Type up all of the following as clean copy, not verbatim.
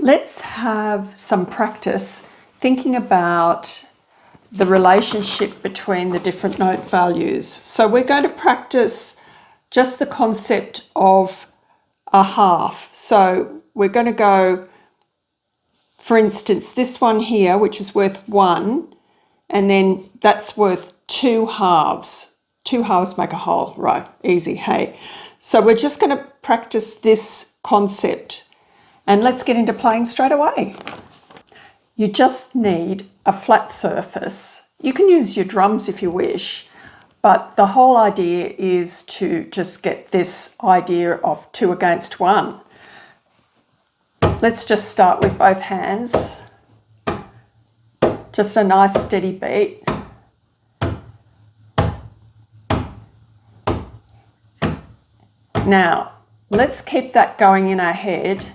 Let's have some practice thinking about the relationship between the different note values. So we're going to practice just the concept of a half. So we're going to go, for instance, this one here, which is worth 1, and then that's worth 2 halves. 2 halves make a whole, right? Easy, hey? So we're just going to practice this concept, and let's get into playing straight away. You just need a flat surface. You can use your drums if you wish, but the whole idea is to just get this idea of 2 against 1. Let's just start with both hands. Just a nice steady beat. Now, let's keep that going in our head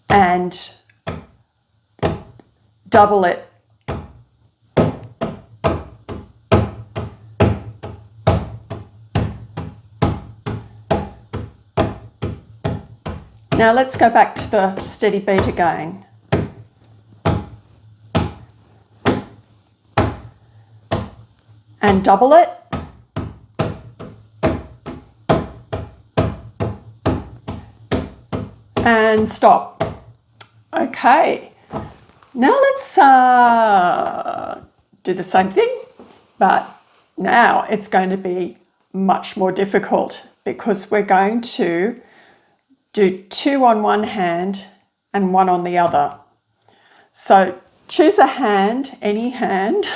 and double it. Now let's go back to the steady beat again. And double it. And stop. Okay. Now let's do the same thing, but now it's going to be much more difficult because we're going to do 2 on one hand and 1 on the other. So choose a hand, any hand.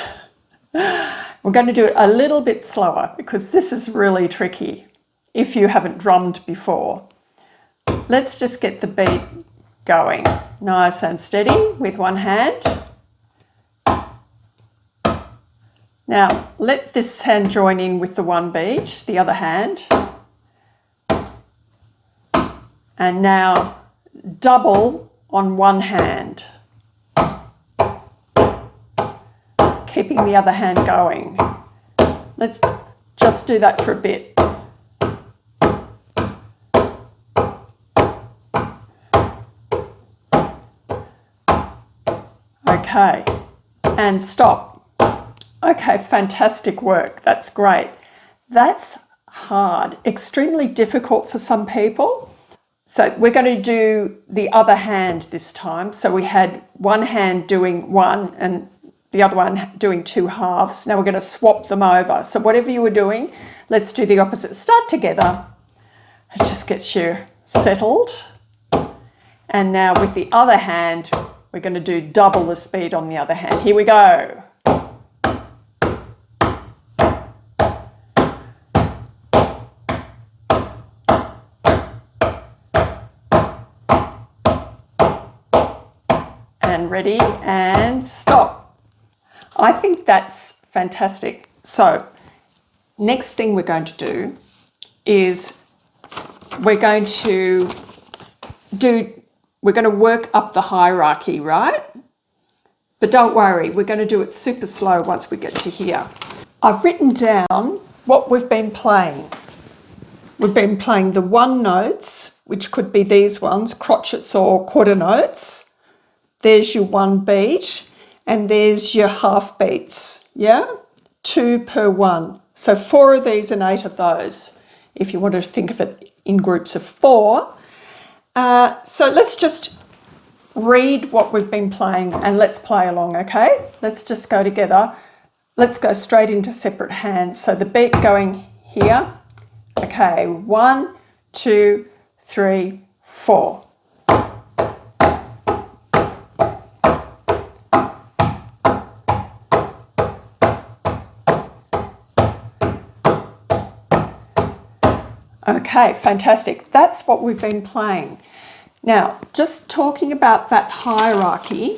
We're going to do it a little bit slower because this is really tricky if you haven't drummed before. Let's just get the beat going. Nice and steady with one hand. Now let this hand join in with the one beat, the other hand. And now double on one hand. Keeping the other hand going. Let's just do that for a bit. Okay, and stop. Okay, fantastic work. That's great. That's hard, extremely difficult for some people. So we're going to do the other hand this time. So we had one hand doing 1 and the other one doing 2 halves. Now we're going to swap them over. So whatever you were doing, let's do the opposite. Start together. It just gets you settled. And now with the other hand, we're going to do double the speed on the other hand. Here we go. And ready and stop. I think that's fantastic. So next thing we're going to do is we're going to work up the hierarchy, right? But don't worry, we're going to do it super slow once we get to here. I've written down what we've been playing. We've been playing the 1 notes, which could be these ones, crotchets or quarter notes. There's your 1 beat, and there's your half beats, yeah? 2 per 1. So 4 of these and 8 of those, if you want to think of it in groups of 4. So let's just read what we've been playing and let's play along, okay? Let's just go together. Let's go straight into separate hands. So the beat going here. Okay, 1, 2, 3, 4. Okay, fantastic. That's what we've been playing. Now, just talking about that hierarchy.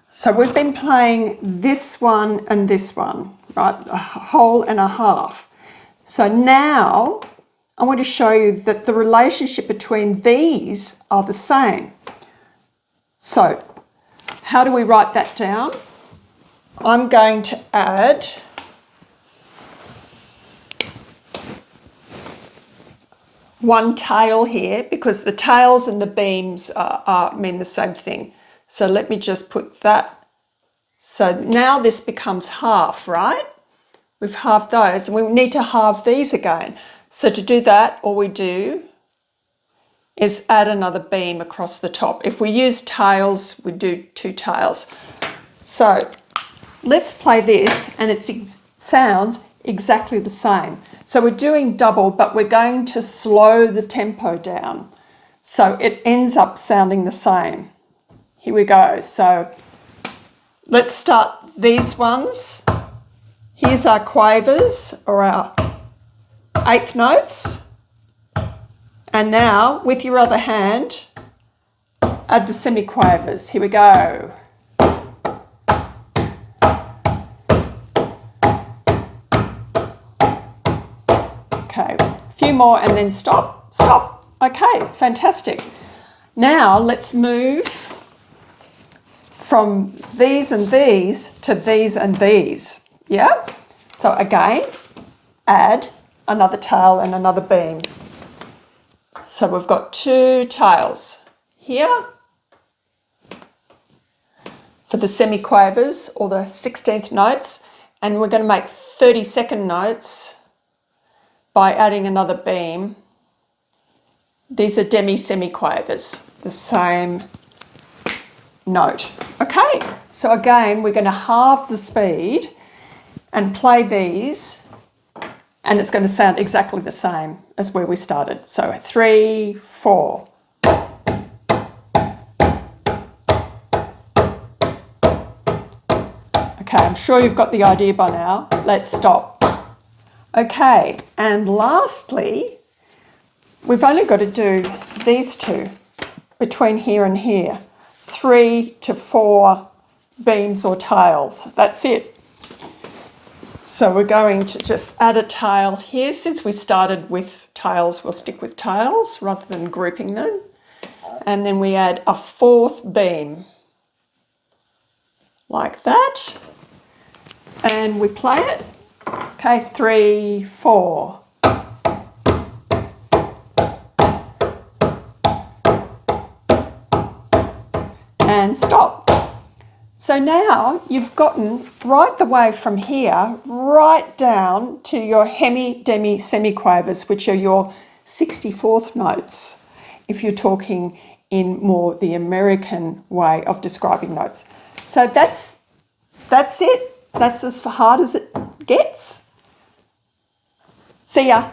So we've been playing this one and this one, right? A whole and a half. So now I want to show you that the relationship between these are the same. So how do we write that down? I'm going to add one tail here because the tails and the beams mean the same thing. So let me just put that. So now this becomes half, right? We've halved those and we need to halve these again. So to do that, all we do is add another beam across the top. If we use tails, we do 2 tails. So let's play this, and it sounds exactly the same. So we're doing double, but we're going to slow the tempo down. So it ends up sounding the same. Here we go. So let's start these ones. Here's our quavers, or our 8th notes. And now, with your other hand, add the semiquavers. Here we go. Okay, a few more and then stop, stop. Okay, fantastic. Now let's move from these and these to these and these. Yeah? So again, add another tail and another beam. So we've got 2 tails here for the semiquavers or the 16th notes, and we're going to make 32nd notes by adding another beam. These are demi-semiquavers, the same note. Okay, so again, we're going to halve the speed and play these, and it's going to sound exactly the same as where we started. So 3, 4. Okay, I'm sure you've got the idea by now. Let's stop. Okay, and lastly, we've only got to do these 2 between here and here. 3 to 4 beams or tails. That's it. So we're going to just add a tail here. Since we started with tails, we'll stick with tails rather than grouping them. And then we add a 4th beam, like that. And we play it. Okay, 3, 4. And stop. So now you've gotten right the way from here right down to your hemi, demi, semiquavers, which are your 64th notes, if you're talking in more the American way of describing notes. So that's it. That's as hard as it gets. See ya.